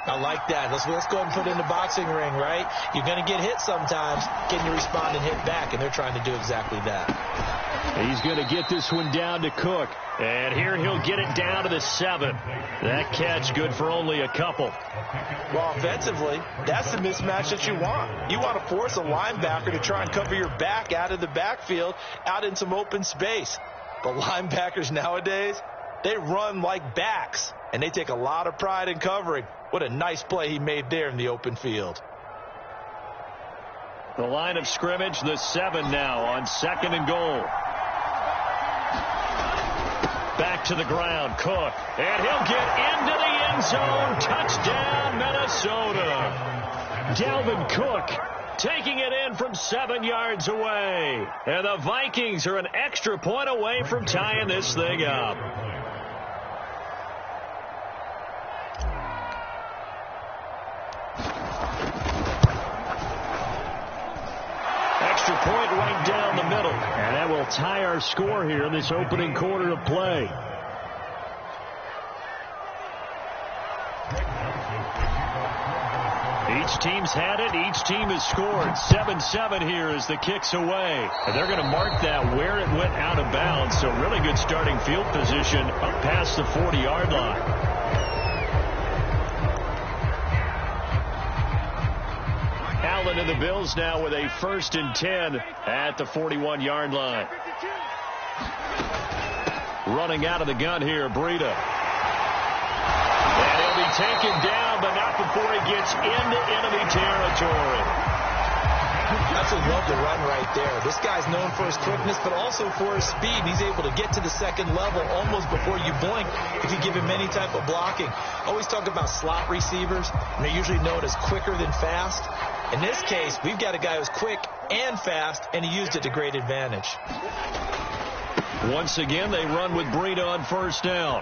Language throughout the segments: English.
I like that. Let's go ahead and put it in the boxing ring, right? You're going to get hit sometimes. Can you respond and hit back? And they're trying to do exactly that. He's going to get this one down to Cook. And here he'll get it down to the 7. That catch good for only a couple. Well, offensively, that's the mismatch that you want. You want to force a linebacker to try and cover your back out of the backfield, out in some open space. But linebackers nowadays, they run like backs, and they take a lot of pride in covering. What a nice play he made there in the open field. The line of scrimmage, the 7 now on 2nd and goal. Back to the ground, Cook. And he'll get into the end zone. Touchdown, Minnesota. Dalvin Cook taking it in from 7 yards away. And the Vikings are an extra point away from tying this thing up. Extra point right down the middle. And that will tie our score here in this opening quarter of play. Each team's had it. Each team has scored. 7-7 here as the kick's away. And they're going to mark that where it went out of bounds. So really good starting field position up past the 40-yard line. Allen and the Bills now with a 1st and 10 at the 41-yard line. Running out of the gun here, Breida. And he'll be taken down, but not before he gets into enemy territory. Absolutely love the run right there. This guy's known for his quickness, but also for his speed. He's able to get to the 2nd level almost before you blink if you give him any type of blocking. Always talk about slot receivers, and they're usually known as quicker than fast. In this case, we've got a guy who's quick and fast, and he used it to great advantage. Once again, they run with Breida on 1st down.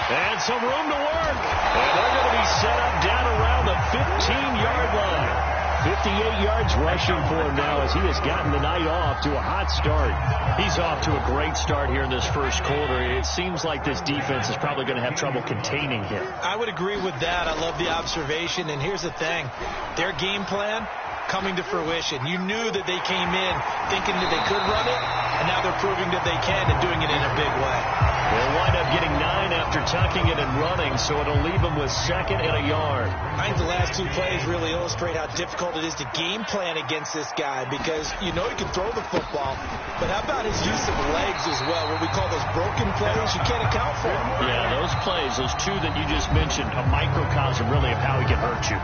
And some room to work. And they're going to be set up down around the 15-yard line. 58 yards rushing for him now as he has gotten the night off to a hot start. He's off to a great start here in this first quarter. It seems like this defense is probably going to have trouble containing him. I would agree with that. I love the observation. And here's the thing. Their game plan coming to fruition. You knew that they came in thinking that they could run it, and now they're proving that they can and doing it in a big way. They'll wind up getting 9 after tucking it and running, so it'll leave them with 2nd and a yard. I think the last 2 plays really illustrate how difficult it is to game plan against this guy because you know he can throw the football, but how about his use of legs as well, what we call those broken plays? You can't account for them. Yeah, those plays, those 2 that you just mentioned, a microcosm really of how he can hurt you.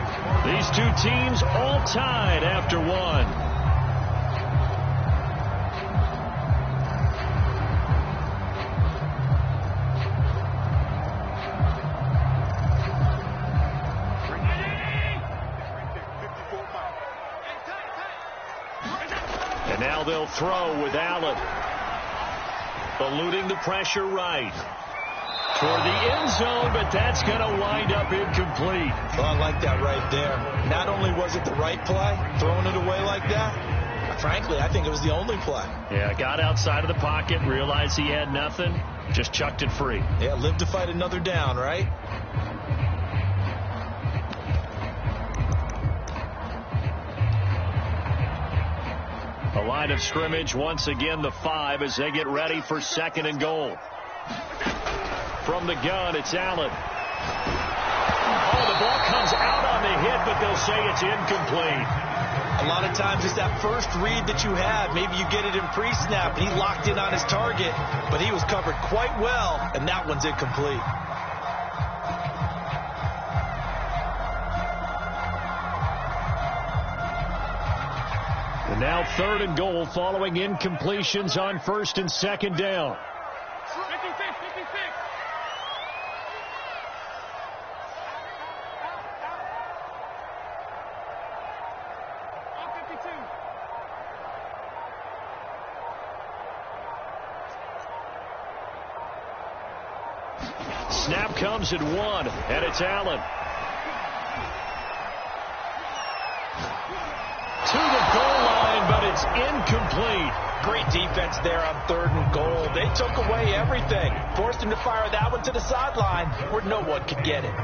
These 2 teams all tied after 1. Now they'll throw with Allen. Eluding the pressure right. Toward the end zone, but that's going to wind up incomplete. Well, I like that right there. Not only was it the right play, throwing it away like that, frankly, I think it was the only play. Yeah, got outside of the pocket, realized he had nothing, just chucked it free. Yeah, live to fight another down, right? The line of scrimmage, once again, the 5 as they get ready for 2nd and goal. From the gun, it's Allen. Oh, the ball comes out on the hit, but they'll say it's incomplete. A lot of times it's that first read that you have. Maybe you get it in pre-snap, and he locked in on his target, but he was covered quite well, and that one's incomplete. And now 3rd and goal following incompletions on 1st and 2nd down. 56. Snap comes at 1, and it's Allen. To the goal line, but it's incomplete. Great defense there on 3rd and goal. They took away everything. Forced him to fire that one to the sideline where no one could get it.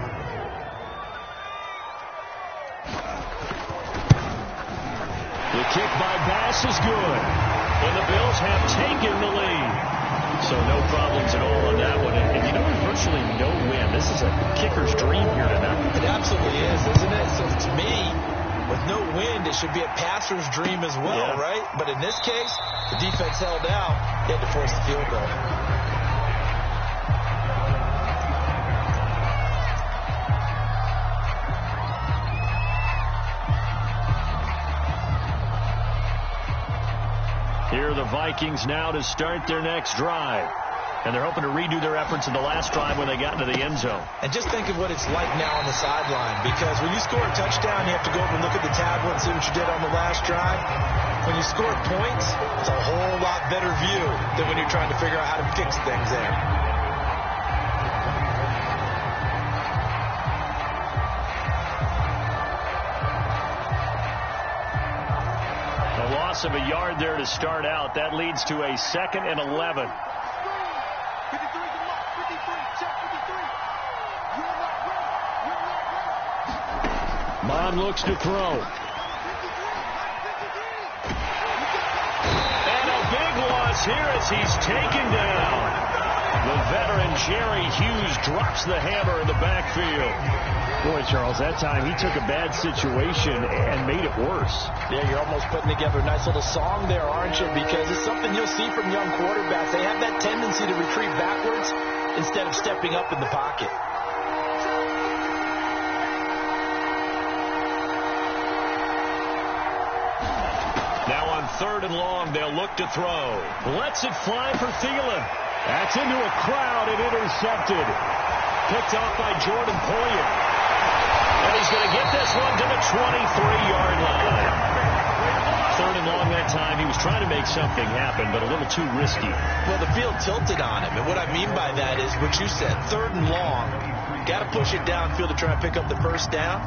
kick by Bass is good. And the Bills have taken the lead. So no problems at all on that one. And you know, there's virtually no win. This is a kicker's dream here tonight. It absolutely is, isn't it? So to me, with no wind, it should be a passer's dream as well, right? But in this case, the defense held out. They had to force the field goal. Here are the Vikings now to start their next drive. And they're hoping to redo their efforts in the last drive when they got into the end zone. And just think of what it's like now on the sideline. Because when you score a touchdown, you have to go over and look at the tablet and see what you did on the last drive. When you score points, it's a whole lot better view than when you're trying to figure out how to fix things there. A loss of a yard there to start out. That leads to a 2nd and 11. Mon looks to throw. And a big loss here as he's taken down. The veteran Jerry Hughes drops the hammer in the backfield. Boy, Charles, that time he took a bad situation and made it worse. Yeah, you're almost putting together a nice little song there, aren't you? Because it's something you'll see from young quarterbacks. They have that tendency to retreat backwards instead of stepping up in the pocket. Now on 3rd and long, they'll look to throw. Lets it fly for Thielen. That's into a crowd and intercepted. Picked off by Jordan Poyer. And he's going to get this one to the 23-yard line. 3rd and long that time. He was trying to make something happen, but a little too risky. Well, the field tilted on him. And what I mean by that is what you said. 3rd and long. Got to push it downfield to try and pick up the first down.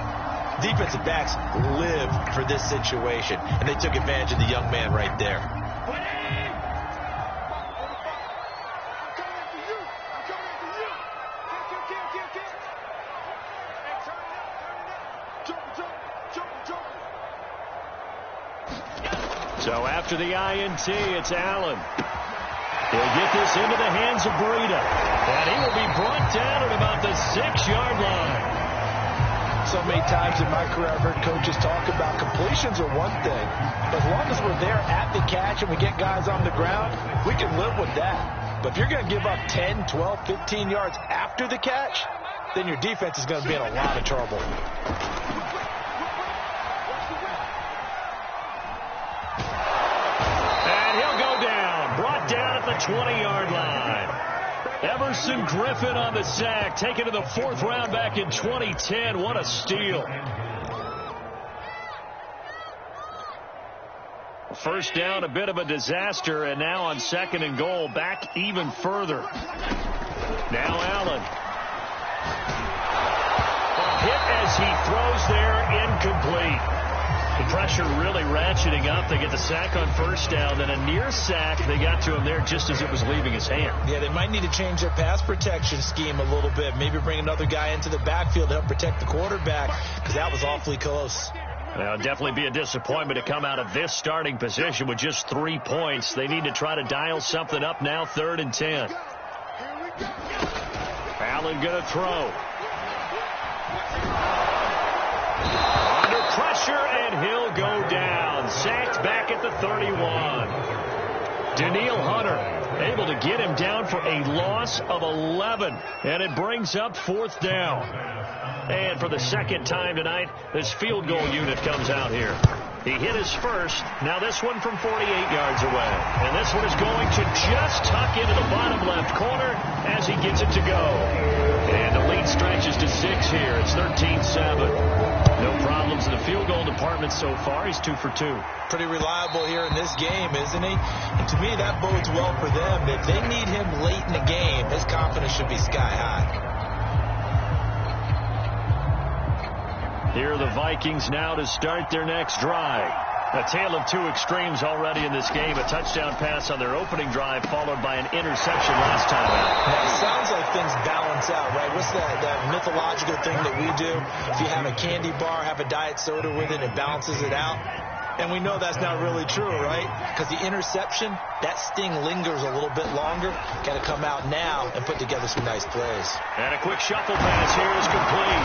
Defensive backs live for this situation, and they took advantage of the young man right there. So after the INT, it's Allen. He'll get this into the hands of Breida, and he will be brought down at about the 6-yard line. So many times in my career I've heard coaches talk about completions are one thing, but as long as we're there at the catch and we get guys on the ground, we can live with that. But if you're going to give up 10, 12, 15 yards after the catch, then your defense is going to be in a lot of trouble. And he'll go down, brought down at the 20-yard line. Everson Griffin on the sack, taken to the 4th round back in 2010. What a steal. First down, a bit of a disaster, and now on 2nd and goal, back even further. Now Allen. A hit as he throws there, incomplete. The pressure really ratcheting up. They get the sack on 1st down, then a near sack. They got to him there just as it was leaving his hand. Yeah, they might need to change their pass protection scheme a little bit. Maybe bring another guy into the backfield to help protect the quarterback, because that was awfully close. Well, definitely be a disappointment to come out of this starting position with just 3 points. They need to try to dial something up now, 3rd and 10. Allen going to throw. Under pressure, and he'll go down. Sacked back at the 31. Daniil Hunter able to get him down for a loss of 11. And it brings up 4th down. And for the 2nd time tonight, this field goal unit comes out here. He hit his first. Now this one from 48 yards away. And this one is going to just tuck into the bottom left corner as he gets it to go. And the lead stretches to 6 here. It's 13-7. No problems in the field goal department so far. He's 2 for 2. Pretty reliable here in this game, isn't he? And to me, that bodes well for them. If they need him late in the game, his confidence should be sky high. Here are the Vikings now to start their next drive. A tale of two extremes already in this game. A touchdown pass on their opening drive, followed by an interception last time out. Yeah, it sounds like things balance out, right? What's that mythological thing that we do? If you have a candy bar, have a diet soda with it, it balances it out. And we know that's not really true, right? Because the interception, that sting lingers a little bit longer. Got to come out now and put together some nice plays. And a quick shuffle pass here is complete.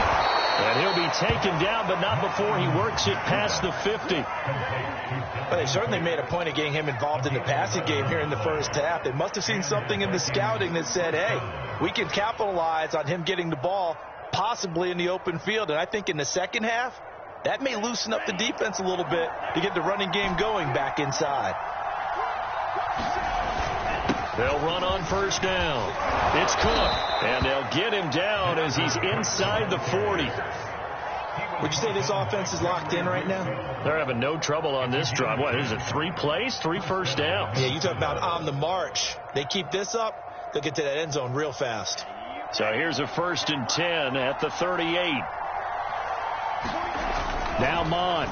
And he'll be taken down, but not before he works it past the 50. But they certainly made a point of getting him involved in the passing game here in the first half. They must have seen something in the scouting that said, hey, we can capitalize on him getting the ball possibly in the open field. And I think in the second half, that may loosen up the defense a little bit to get the running game going back inside. They'll run on first down. It's Cook, and they'll get him down as he's inside the 40. Would you say this offense is locked in right now? They're having no trouble on this drive. What is it, 3 plays, 3 first downs? Yeah, you talk about on the march. They keep this up, they'll get to that end zone real fast. So here's a 1st and 10 at the 38. Now Mon.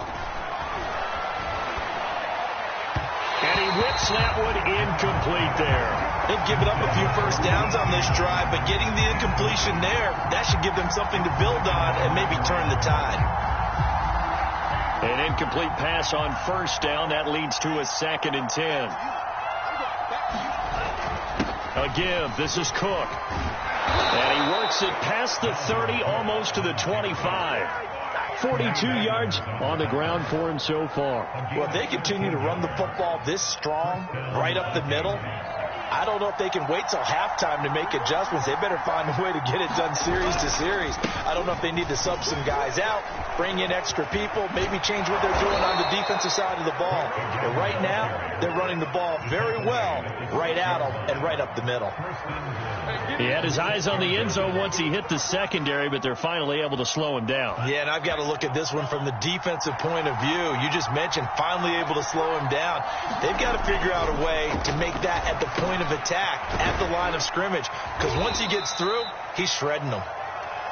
And he whips that one incomplete there. They've given up a few first downs on this drive, but getting the incompletion there, that should give them something to build on and maybe turn the tide. An incomplete pass on first down. That leads to a 2nd and 10. Again, this is Cook. And he works it past the 30, almost to the 25. 42 yards on the ground for him so far. Well, if they continue to run the football this strong, right up the middle, I don't know if they can wait till halftime to make adjustments. They better find a way to get it done series to series. I don't know if they need to sub some guys out, bring in extra people, maybe change what they're doing on the defensive side of the ball. But right now, they're running the ball very well right at them and right up the middle. He had his eyes on the end zone once he hit the secondary, but they're finally able to slow him down. Yeah, and I've got to look at this one from the defensive point of view. You just mentioned finally able to slow him down. They've got to figure out a way to make that at the point of attack, at the line of scrimmage, because once he gets through, he's shredding them.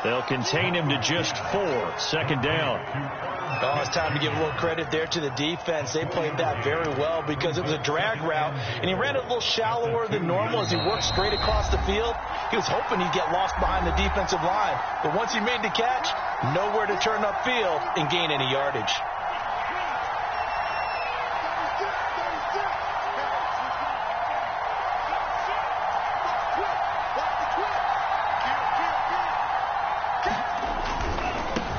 They'll contain him to just 4. 2nd down. Oh, it's time to give a little credit there to the defense. They played that very well because it was a drag route, and he ran it a little shallower than normal as he worked straight across the field. He was hoping he'd get lost behind the defensive line, but once he made the catch, nowhere to turn upfield and gain any yardage.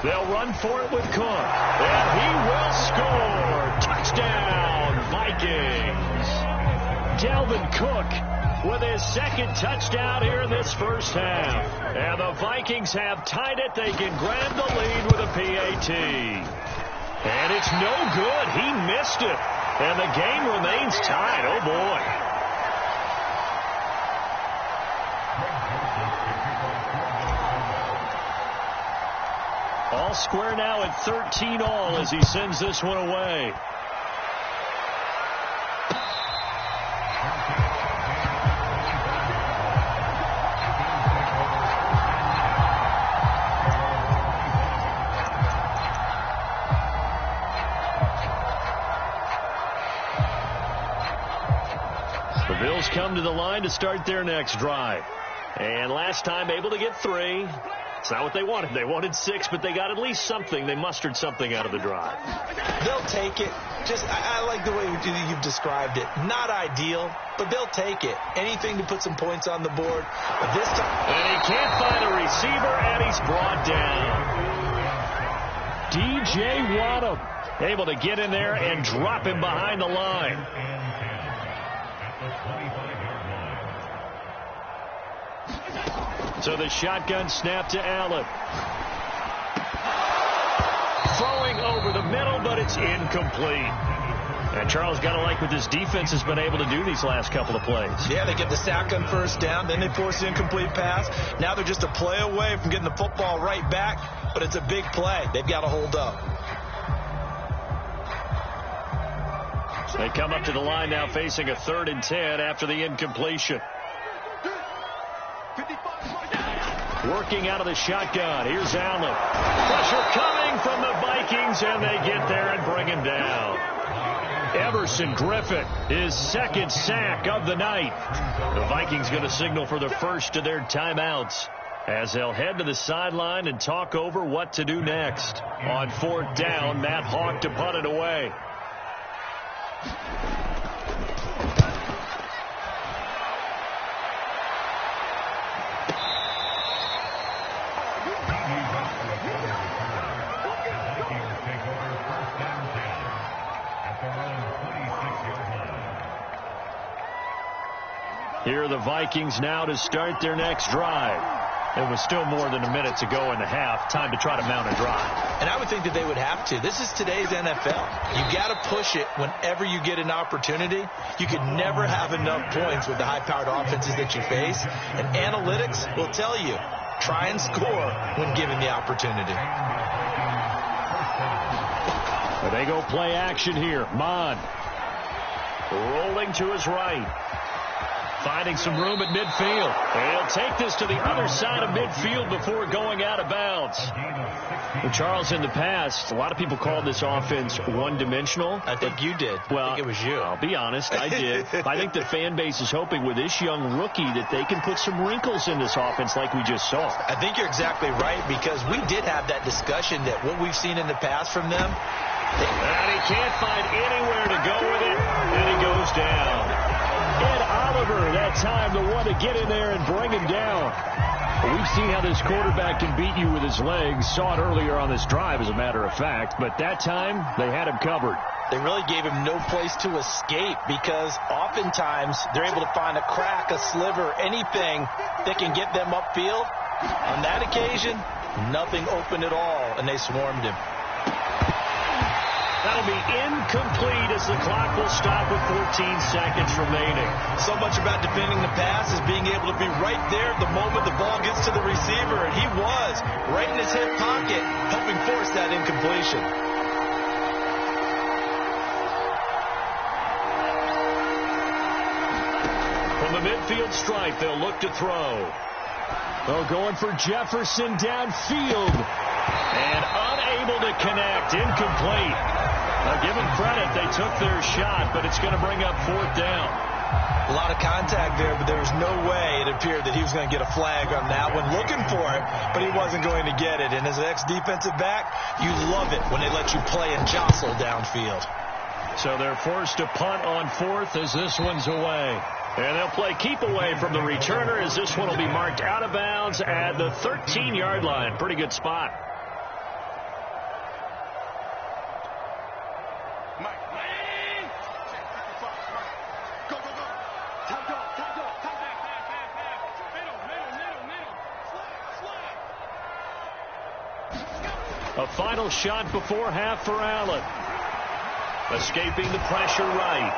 They'll run for it with Cook. And he will score. Touchdown, Vikings. Dalvin Cook with his 2nd touchdown here in this first half. And the Vikings have tied it. They can grab the lead with a PAT. And it's no good. He missed it. And the game remains tied. Oh, boy. All square now at 13 all as he sends this one away. The Bills come to the line to start their next drive. And last time able to get 3. It's not what they wanted. They wanted 6, but they got at least something. They mustered something out of the drive. They'll take it. I like the way you've described it. Not ideal, but they'll take it. Anything to put some points on the board. But this time, and he can't find a receiver, and he's brought down. DJ Wadham able to get in there and drop him behind the line. So the shotgun snap to Allen. Throwing over the middle, but it's incomplete. And Charles got to like what this defense has been able to do these last couple of plays. Yeah, they get the sack on first down, then they force the incomplete pass. Now they're just a play away from getting the football right back, but it's a big play. They've got to hold up. They come up to the line now facing a 3rd and 10 after the incompletion. Working out of the shotgun. Here's Allen. Pressure coming from the Vikings, and they get there and bring him down. Everson Griffin, his 2nd sack of the night. The Vikings going to signal for the first of their timeouts as they'll head to the sideline and talk over what to do next. On 4th down, Matt Hawk to punt it away. Here are the Vikings now to start their next drive. It was still more than a minute to go in the half. Time to try to mount a drive. And I would think that they would have to. This is today's NFL. You got to push it whenever you get an opportunity. You could never have enough points with the high-powered offenses that you face. And analytics will tell you, try and score when given the opportunity. They go play action here. Mon rolling to his right. Finding some room at midfield. He'll take this to the other side of midfield before going out of bounds. Well, Charles, in the past, a lot of people called this offense one-dimensional. I think you did. Well, I think it was you. I'll be honest, I did. I think the fan base is hoping with this young rookie that they can put some wrinkles in this offense like we just saw. I think you're exactly right, because we did have that discussion that what we've seen in the past from them. And he can't find anywhere to go with it, and he goes down. Ed Oliver, that time, the one to get in there and bring him down. We've seen how this quarterback can beat you with his legs. Saw it earlier on this drive, as a matter of fact. But that time, they had him covered. They really gave him no place to escape, because oftentimes they're able to find a crack, a sliver, anything that can get them upfield. On that occasion, nothing open at all, and they swarmed him. That'll be incomplete as the clock will stop with 14 seconds remaining. So much about defending the pass is being able to be right there the moment the ball gets to the receiver, and he was right in his hip pocket, helping force that incompletion. From the midfield stripe, they'll look to throw. Oh, going for Jefferson downfield. And unable to connect. Incomplete. Give them credit. They took their shot, but it's going to bring up fourth down. A lot of contact there, but there was no way it appeared that he was going to get a flag on that one. Looking for it, but he wasn't going to get it. And as an ex-defensive back, you love it when they let you play and jostle downfield. So they're forced to punt on fourth as this one's away. And they'll play keep away from the returner as this one will be marked out of bounds at the 13-yard line. Pretty good spot. A final shot before half for Allen. Escaping the pressure right.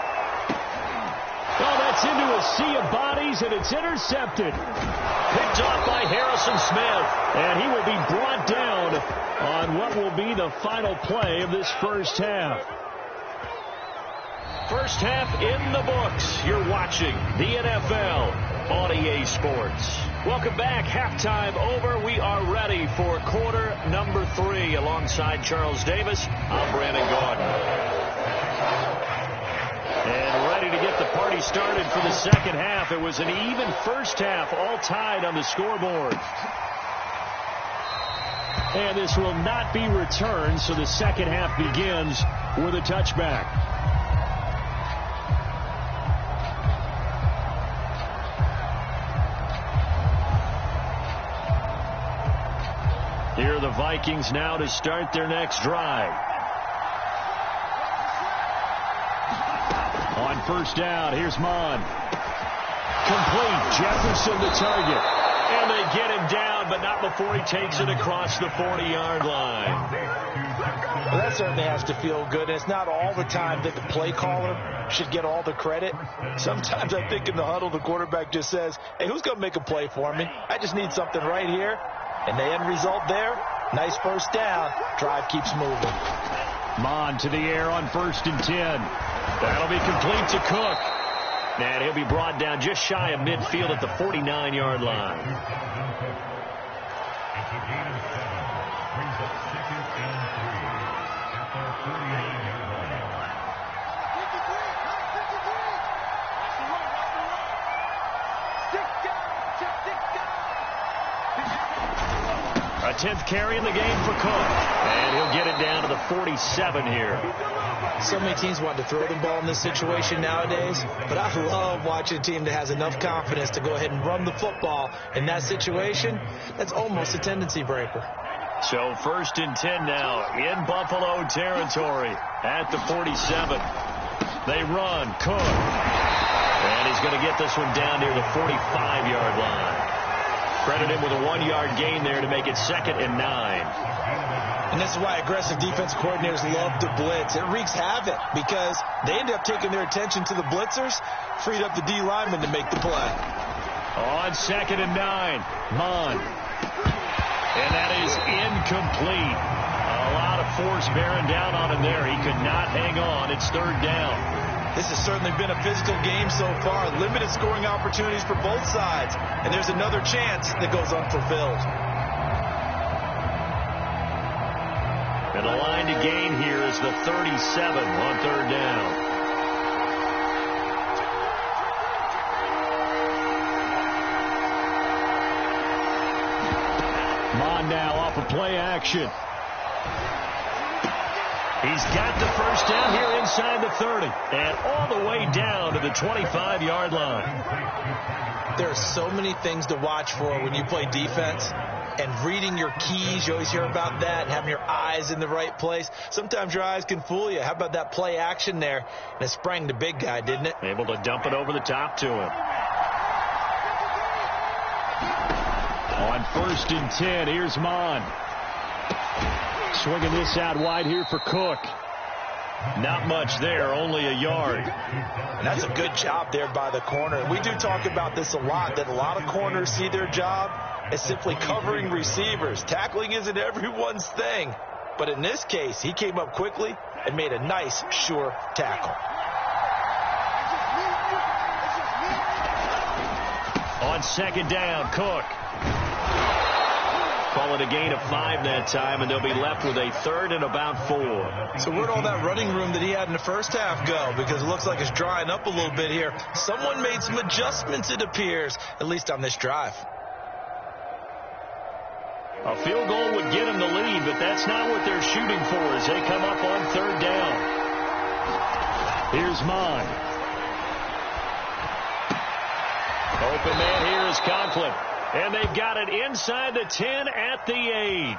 Oh, that's into a sea of bodies, and it's intercepted. Picked off by Harrison Smith, and he will be brought down on what will be the final play of this first half. First half in the books. You're watching the NFL on EA Sports. Welcome back. Halftime over. We are ready for quarter number 3. Alongside Charles Davis, I'm Brandon Gordon. And ready to get the party started for the second half. It was an even first half, all tied on the scoreboard. And this will not be returned, so the second half begins with a touchback. Here are the Vikings now to start their next drive. On first down, here's Mon. Complete. Jefferson the target. And they get him down, but not before he takes it across the 40-yard line. Well, that certainly has to feel good. And it's not all the time that the play caller should get all the credit. Sometimes I think in the huddle, the quarterback just says, hey, who's going to make a play for me? I just need something right here. And the end result there, nice first down. Drive keeps moving. Mon to the air on 1st and 10. That'll be complete to Cook. And he'll be brought down just shy of midfield at the 49-yard line. A 10th carry in the game for Cook. And he'll get it down to the 47 here. So many teams want to throw the ball in this situation nowadays, but I love watching a team that has enough confidence to go ahead and run the football in that situation. That's almost a tendency breaker. So 1st and 10 now in Buffalo territory at the 47. They run. Cook. And he's going to get this one down near the 45-yard line. Credit him with a 1-yard gain there to make it 2nd and 9. And this is why aggressive defense coordinators love to blitz. It wreaks havoc because they end up taking their attention to the blitzers, freed up the D lineman to make the play. On 2nd and 9, Mon. And that is incomplete. A lot of force bearing down on him there. He could not hang on. It's 3rd down. This has certainly been a physical game so far. Limited scoring opportunities for both sides. And there's another chance that goes unfulfilled. And the line to gain here is the 37 on 3rd down. Mon now off of play action. He's got the 1st down here inside the 30 and all the way down to the 25-yard line. There are so many things to watch for when you play defense. And reading your keys, you always hear about that, and having your eyes in the right place. Sometimes your eyes can fool you. How about that play action there? And it sprang the big guy, didn't it? Able to dump it over the top to him. On 1st and 10, here's Mon. Swinging this out wide here for Cook. Not much there, only a yard. And that's a good job there by the corner. And we do talk about this a lot, that a lot of corners see their job as simply covering receivers. Tackling isn't everyone's thing. But in this case, he came up quickly and made a nice, sure tackle. On 2nd down, Cook. Call it a gain of 5 that time, and they'll be left with a 3rd and about 4. So where'd all that running room that he had in the first half go? Because it looks like it's drying up a little bit here. Someone made some adjustments, it appears, at least on this drive. A field goal would get them the lead, but that's not what they're shooting for as they come up on 3rd down. Here's Mon. Open man here is Conklin. And they've got it inside the 10 at the 8.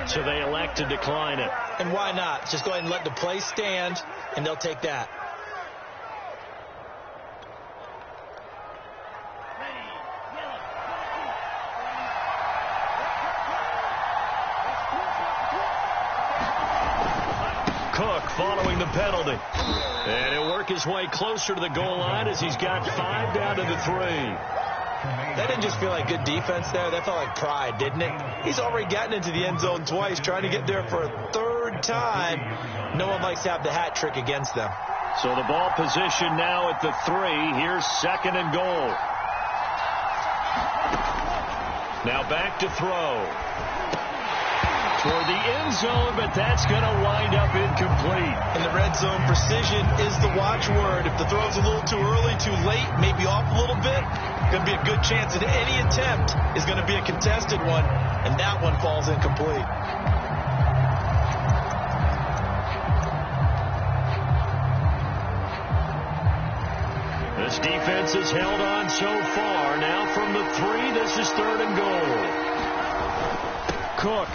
So they elect to decline it. And why not? Just go ahead and let the play stand, and they'll take that. Cook following the penalty. And he'll work his way closer to the goal line as he's got 5 down to the 3. That didn't just feel like good defense there. That felt like pride, didn't it? He's already gotten into the end zone twice, trying to get there for a 3rd time. No one likes to have the hat trick against them. So the ball position now at the 3. Here's 2nd and goal. Now back to throw. Toward the end zone, but that's going to wind up incomplete. In the red zone, precision is the watchword. If the throw's a little too early, too late, maybe off a little bit, going to be a good chance that any attempt is going to be a contested one, and that one falls incomplete. This defense has held on so far. Now from the 3, this is 3rd and goal. Cook.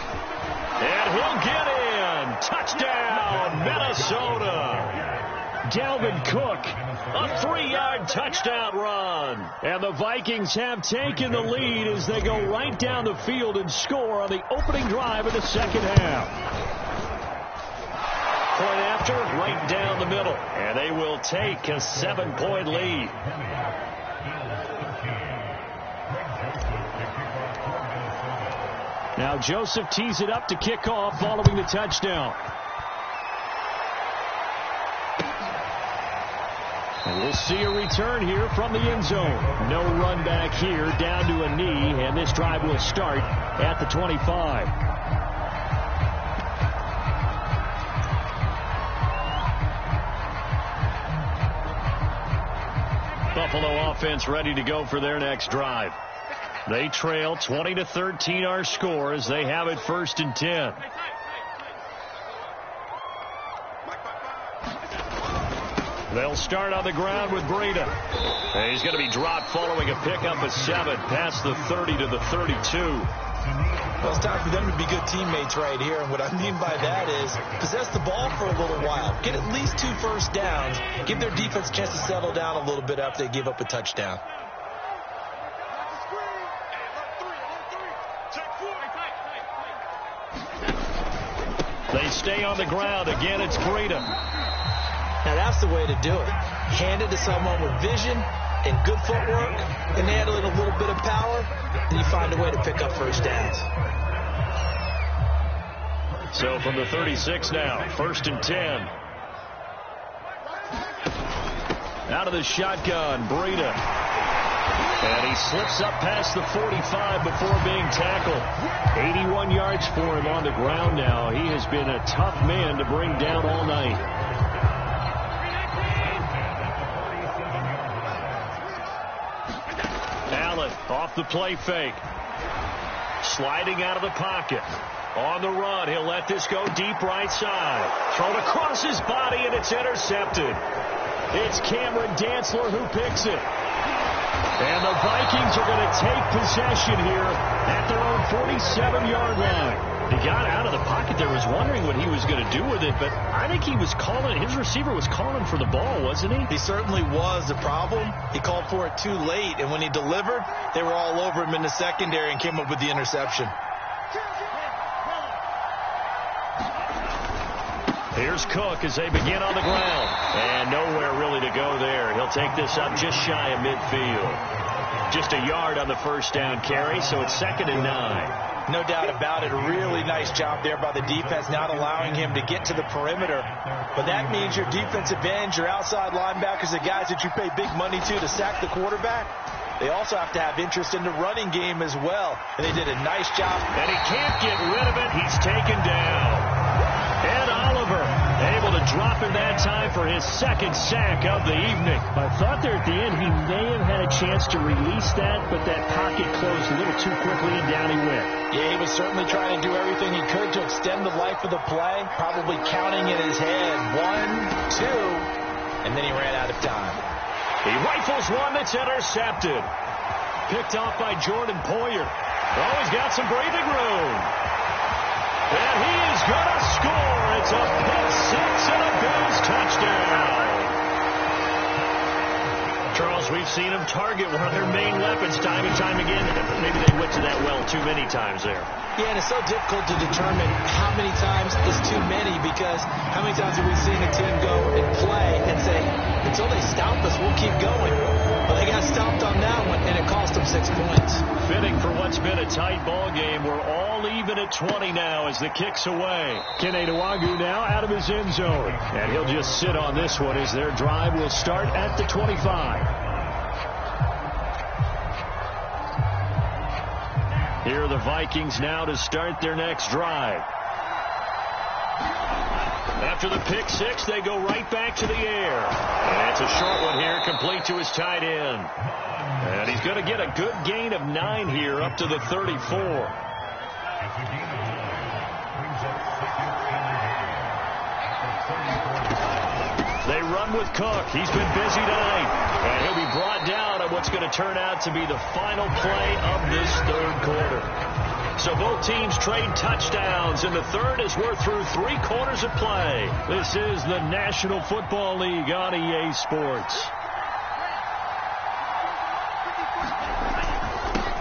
And he'll get in. Touchdown, Minnesota. Dalvin Cook, a 3-yard touchdown run. And the Vikings have taken the lead as they go right down the field and score on the opening drive of the 2nd half. Point after, right down the middle. And they will take a 7-point lead. Now Joseph tees it up to kick off following the touchdown. And we'll see a return here from the end zone. No run back here, down to a knee, and this drive will start at the 25. Buffalo offense ready to go for their next drive. They trail 20-13 our score as they have it 1st and 10. They'll start on the ground with Breida. And he's going to be dropped following a pickup of 7 past the 30 to the 32. Well, it's time for them to be good teammates right here. And what I mean by that is possess the ball for a little while. Get at least 2 first downs. Give their defense a chance to settle down a little bit after they give up a touchdown. They stay on the ground. Again, it's Breida. Now, that's the way to do it. Hand it to someone with vision and good footwork, and add in a little bit of power, and you find a way to pick up first downs. So from the 36 now, 1st and 10. Out of the shotgun, Breida. And he slips up past the 45 before being tackled. 81 yards for him on the ground now. He has been a tough man to bring down all night. Allen off the play fake. Sliding out of the pocket. On the run, he'll let this go deep right side. Thrown across his body, and it's intercepted. It's Cameron Dantzler who picks it. And the Vikings are going to take possession here at their own 47-yard line. He got out of the pocket there, was wondering what he was going to do with it, but I think he was calling, his receiver was calling for the ball, wasn't he? He certainly was. The problem, he called for it too late, and when he delivered, they were all over him in the secondary and came up with the interception. Here's Cook as they begin on the ground. And nowhere really to go there. He'll take this up just shy of midfield. Just a yard on the first down carry, so it's 2nd and 9. No doubt about it. A really nice job there by the defense, not allowing him to get to the perimeter. But that means your defensive ends, your outside linebackers, the guys that you pay big money to sack the quarterback, they also have to have interest in the running game as well. And they did a nice job. And he can't get rid of it. He's taken down. Ed Oliver able to drop him that time for his 2nd sack of the evening. I thought there at the end he may have had a chance to release that, but that pocket closed a little too quickly and down he went. Yeah, he was certainly trying to do everything he could to extend the life of the play, probably counting in his head 1, 2, and then he ran out of time. He rifles one that's intercepted. Picked off by Jordan Poyer. Oh, he's got some breathing room. And he is going to score. It's a pick 6 and a Bills touchdown. Charles, we've seen him target one of their main weapons time and time again. Maybe they went to that well too many times there. Yeah, and it's so difficult to determine how many times is too many, because how many times have we seen a team go and play and say, until they stop us, we'll keep going. Well, they got stopped on that one, and it cost them 6 points. Fitting for what's been a tight ball game. We're all even at 20 now as the kick's away. Kene Nwangwu now out of his end zone. And he'll just sit on this one as their drive will start at the 25. Here are the Vikings now to start their next drive. After the pick 6, they go right back to the air. And it's a short one here, complete to his tight end. And he's going to get a good gain of 9 here up to the 34. They run with Cook. He's been busy tonight. And he'll be brought down on what's going to turn out to be the final play of this 3rd quarter. So both teams trade touchdowns in the 3rd as we're through 3 quarters of play. This is the National Football League on EA Sports.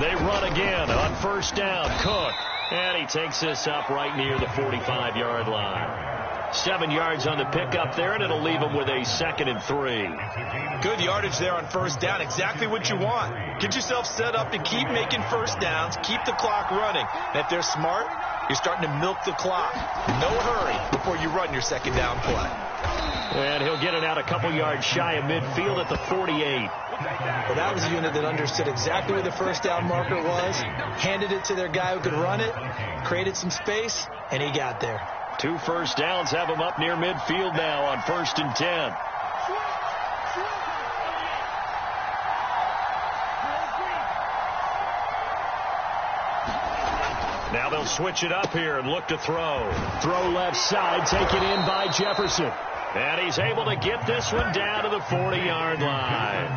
They run again on 1st down. Cook. And he takes this up right near the 45-yard line. 7 yards on the pickup there, and it'll leave him with a 2nd and 3. Good yardage there on 1st down. Exactly what you want. Get yourself set up to keep making first downs. Keep the clock running. And if they're smart, you're starting to milk the clock. No hurry before you run your 2nd down play. And he'll get it out a couple yards shy of midfield at the 48. Well, that was a unit that understood exactly where the 1st down marker was, handed it to their guy who could run it, created some space, and he got there. 2 first downs have him up near midfield now on 1st and 10. Now they'll switch it up here and look to throw. Throw left side, taken in by Jefferson. And he's able to get this one down to the 40-yard line.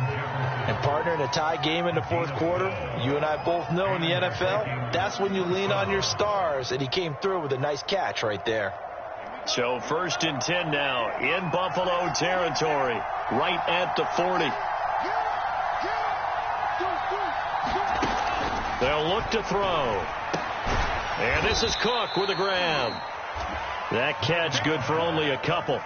And, partner, in a tie game in the fourth quarter, you and I both know in the NFL, that's when you lean on your stars, and he came through with a nice catch right there. So 1st and 10 now in Buffalo territory, right at the 40. They'll look to throw. And this is Cook with a grab. That catch good for only a couple.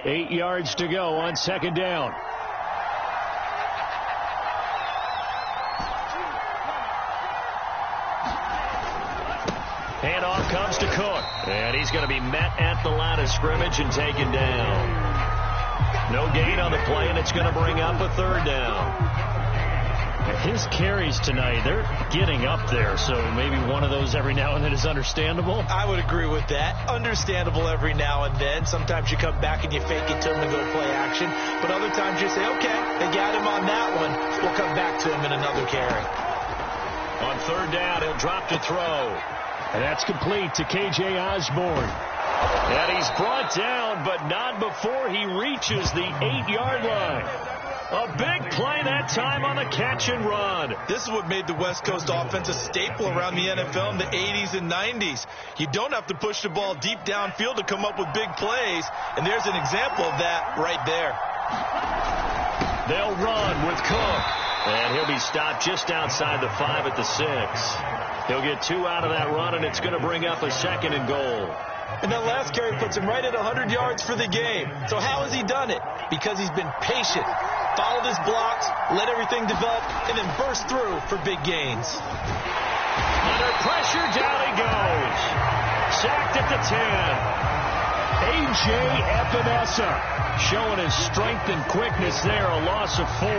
Eight yards to go on 2nd down. Handoff comes to Cook. And he's going to be met at the line of scrimmage and taken down. No gain on the play, and it's going to bring up a 3rd down. His carries tonight, they're getting up there, so maybe one of those every now and then is understandable. I would agree with that. Understandable every now and then. Sometimes you come back and you fake it to him and go play action. But other times you say, okay, they got him on that one. We'll come back to him in another carry. On 3rd down, he'll drop to throw. And that's complete to K.J. Osborne. And he's brought down, but not before he reaches the 8-yard line. A big play that time on the catch and run. This is what made the West Coast offense a staple around the NFL in the 80s and 90s. You don't have to push the ball deep downfield to come up with big plays, and there's an example of that right there. They'll run with Cook, and he'll be stopped just outside the 5 at the 6. He'll get 2 out of that run, and it's going to bring up a 2nd and goal. And that last carry puts him right at 100 yards for the game. So how has he done it? Because he's been patient, followed his blocks, let everything develop, and then burst through for big gains. Under pressure, down he goes. Sacked at the 10. A.J. Epinesa showing his strength and quickness there, a loss of 4.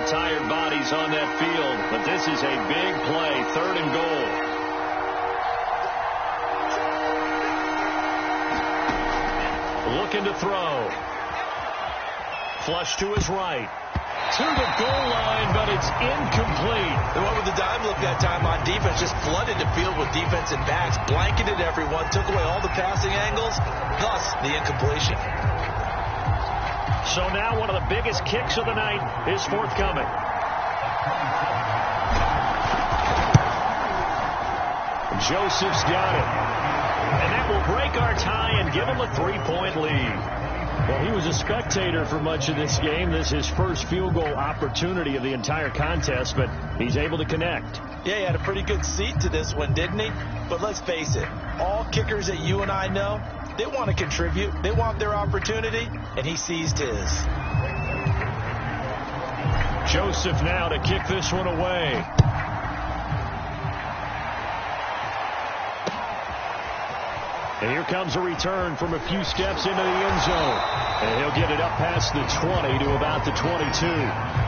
Tired bodies on that field, but this is a big play, 3rd and goal. Looking to throw. Flush to his right. To the goal line, but it's incomplete. The one with the dime look that time on defense just flooded the field with defensive backs, blanketed everyone, took away all the passing angles, thus the incompletion. So now one of the biggest kicks of the night is forthcoming. Joseph's got it. And that will break our tie and give him a 3-point lead. Well, he was a spectator for much of this game. This is his first field goal opportunity of the entire contest, but he's able to connect. Yeah, he had a pretty good seat to this one, didn't he? But let's face it, all kickers that you and I know, they want to contribute. They want their opportunity, and he seized his. Joseph now to kick this one away. And here comes a return from a few steps into the end zone. And he'll get it up past the 20 to about the 22.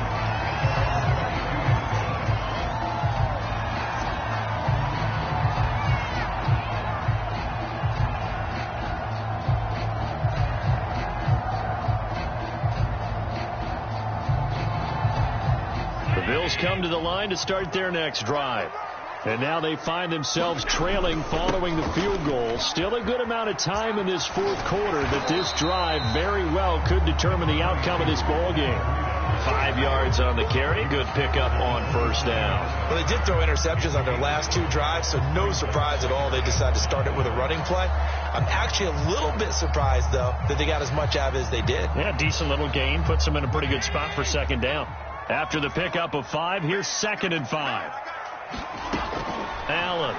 Come to the line to start their next drive. And now they find themselves trailing following the field goal. Still a good amount of time in this fourth quarter that this drive very well could determine the outcome of this ball game. 5 yards on the carry. Good pickup on 1st down. Well, they did throw interceptions on their last 2 drives, so no surprise at all they decided to start it with a running play. I'm actually a little bit surprised, though, that they got as much out of it as they did. Yeah, decent little gain. Puts them in a pretty good spot for 2nd down. After the pickup of 5, here's 2nd and 5. Allen.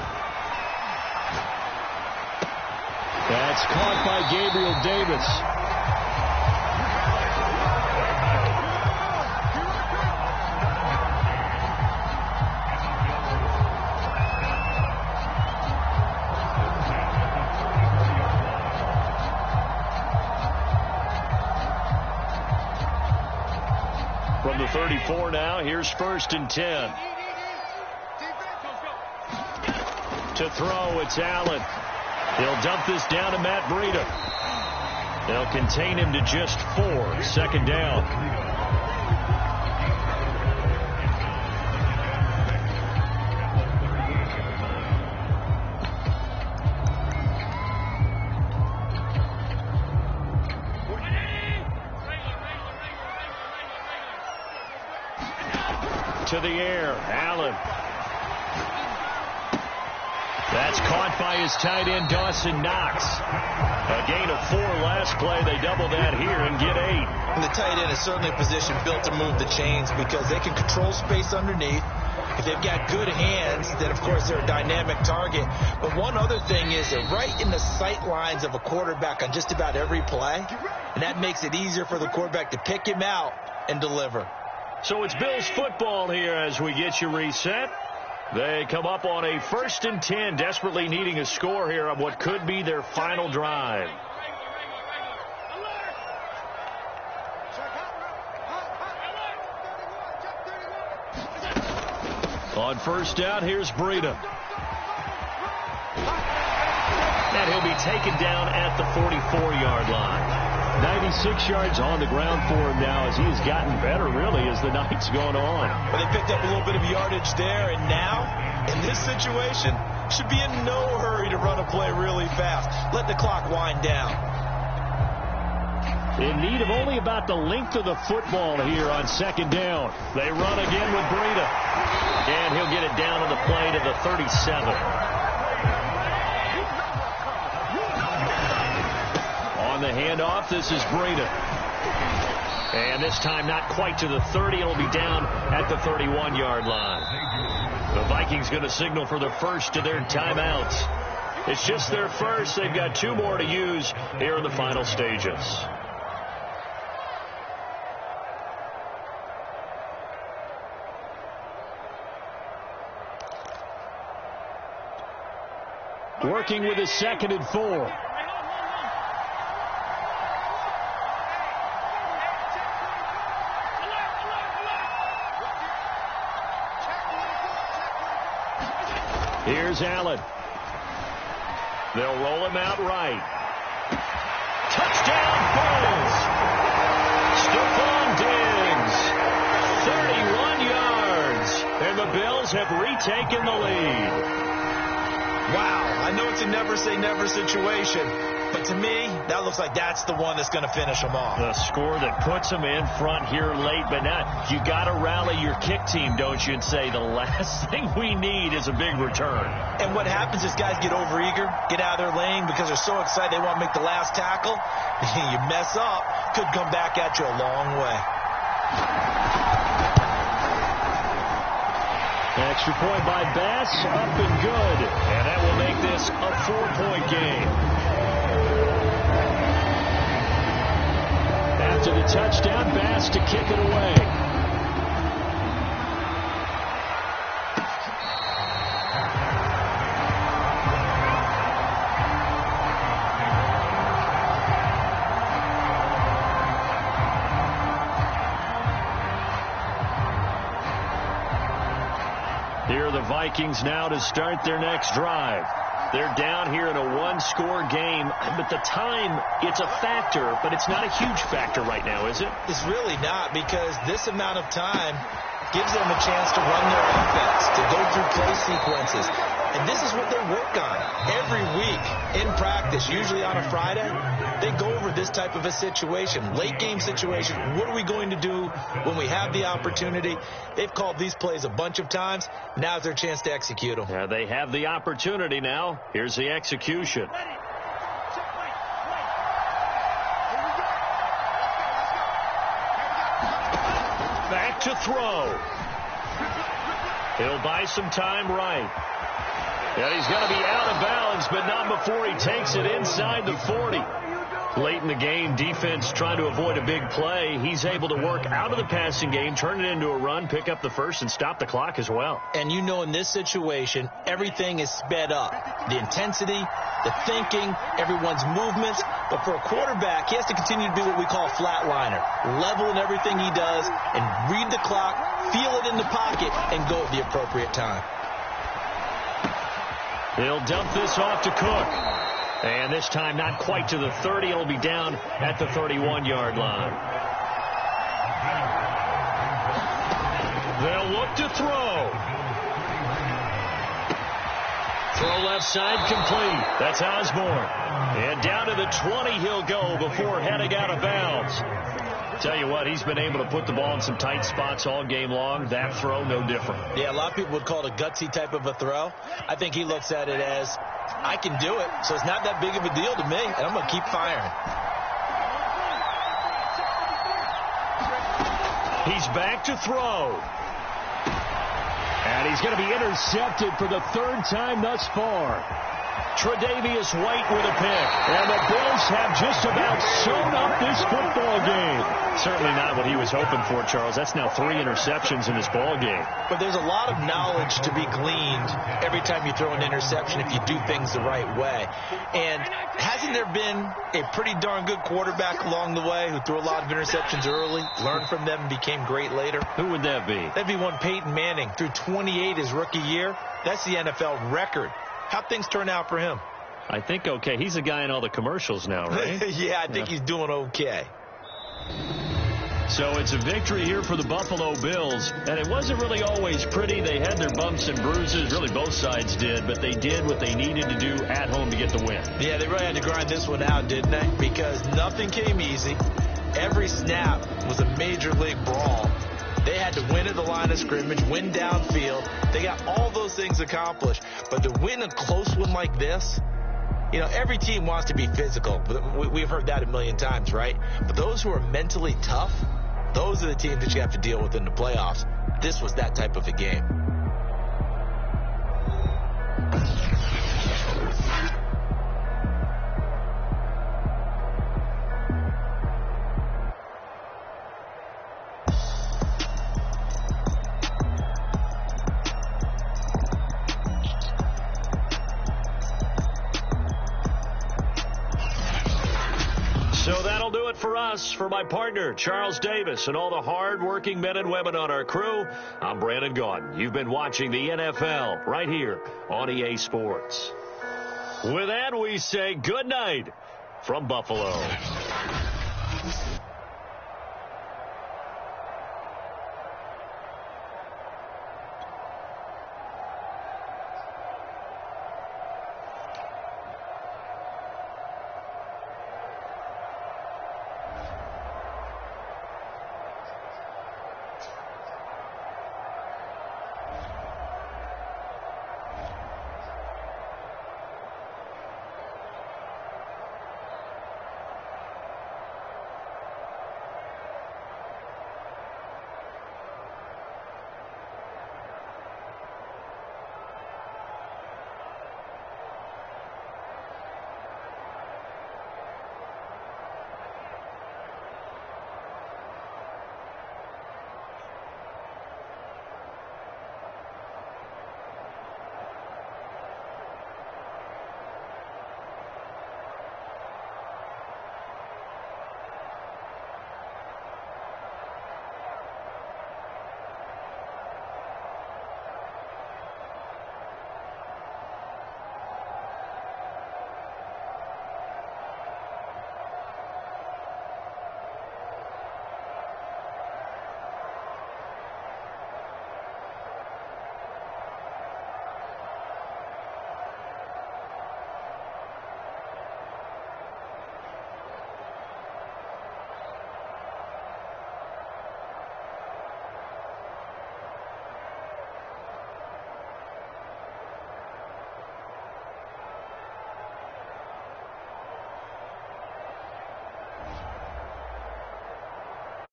That's caught by Gabriel Davis. From the 34 now, here's 1st and 10. To throw, it's Allen. He'll dump this down to Matt Breida. They'll contain him to just 4. Second down. To the air, Allen. That's caught by his tight end, Dawson Knox. A gain of 4 last play. They double that here and get 8. And the tight end is certainly a position built to move the chains because they can control space underneath. If they've got good hands, then, of course, they're a dynamic target. But one other thing is they're right in the sight lines of a quarterback on just about every play. And that makes it easier for the quarterback to pick him out and deliver. So it's Bills football here as we get you reset. They come up on a 1st and 10, desperately needing a score here on what could be their final drive. On 1st down, here's Breida. And he'll be taken down at the 44-yard line. 96 yards on the ground for him now as he's gotten better, really, as the night's gone on. Well, they picked up a little bit of yardage there, and now, in this situation, should be in no hurry to run a play really fast. Let the clock wind down. In need of only about the length of the football here on 2nd down. They run again with Breida. And he'll get it down on the play to the 37. On the handoff, this is Breida. And this time not quite to the 30. It'll be down at the 31-yard line. The Vikings going to signal for the first of their timeouts. It's just their first. They've got 2 more to use here in the final stages. Working with his 2nd and 4. Here's Allen. They'll roll him out right. Touchdown, Bills! Stephon Diggs, 31 yards, and the Bills have retaken the lead. Wow, I know it's a never-say-never situation, but to me, that looks like that's the one that's going to finish them off. The score that puts them in front here late, but now you got to rally your kick team, don't you, and say the last thing we need is a big return. And what happens is guys get overeager, get out of their lane because they're so excited they want to make the last tackle. You mess up, could come back at you a long way. Extra point by Bass, up and good. And that will make this a 4-point game. After the touchdown, Bass to kick it away. Here are the Vikings now to start their next drive. They're down here in a 1-score game, but the time, it's a factor, but it's not a huge factor right now, is it? It's really not, because this amount of time gives them a chance to run their offense, to go through play sequences. And this is what they work on every week in practice, usually on a Friday. They go over this type of a situation, late game situation. What are we going to do when we have the opportunity? They've called these plays a bunch of times. Now's their chance to execute them. Yeah, they have the opportunity now. Here's the execution. Back to throw. He'll buy some time right. And he's going to be out of bounds, but not before he takes it inside the 40. Late in the game, defense trying to avoid a big play. He's able to work out of the passing game, turn it into a run, pick up the first, and stop the clock as well. And you know in this situation, everything is sped up. The intensity, the thinking, everyone's movements. But for a quarterback, he has to continue to be what we call a flatliner. Level in everything he does and read the clock, feel it in the pocket, and go at the appropriate time. He'll dump this off to Cook. And this time not quite to the 30. It'll be down at the 31-yard line. They'll look to throw. Throw left side complete. That's Osborne. And down to the 20 he'll go before heading out of bounds. Tell you what, he's been able to put the ball in some tight spots all game long. That throw, no different. Yeah, a lot of people would call it a gutsy type of a throw. I think he looks at it as, I can do it, so it's not that big of a deal to me, and I'm going to keep firing. He's back to throw. And he's going to be intercepted for the third time thus far. Tre'Davious White with a pick. And the Bills have just about sewn up this football game. Certainly not what he was hoping for, Charles. That's now 3 interceptions in this ball game. But there's a lot of knowledge to be gleaned every time you throw an interception if you do things the right way. And hasn't there been a pretty darn good quarterback along the way who threw a lot of interceptions early, learned from them, and became great later? Who would that be? That'd be one Peyton Manning. Threw 28 his rookie year. That's the NFL record. How'd things turn out for him? I think okay. He's a guy in all the commercials now, right? Yeah, I think he's doing okay. So it's a victory here for the Buffalo Bills. And it wasn't really always pretty. They had their bumps and bruises. Really, both sides did. But they did what they needed to do at home to get the win. Yeah, they really had to grind this one out, didn't they? Because nothing came easy. Every snap was a major league brawl. They had to win at the line of scrimmage, win downfield. They got all those things accomplished. But to win a close one like this, you know, every team wants to be physical. We've heard that a million times, right? But those who are mentally tough, those are the teams that you have to deal with in the playoffs. This was that type of a game. So that'll do it for us. For my partner, Charles Davis, and all the hard-working men and women on our crew, I'm Brandon Gaudin. You've been watching the NFL right here on EA Sports. With that, we say good night from Buffalo.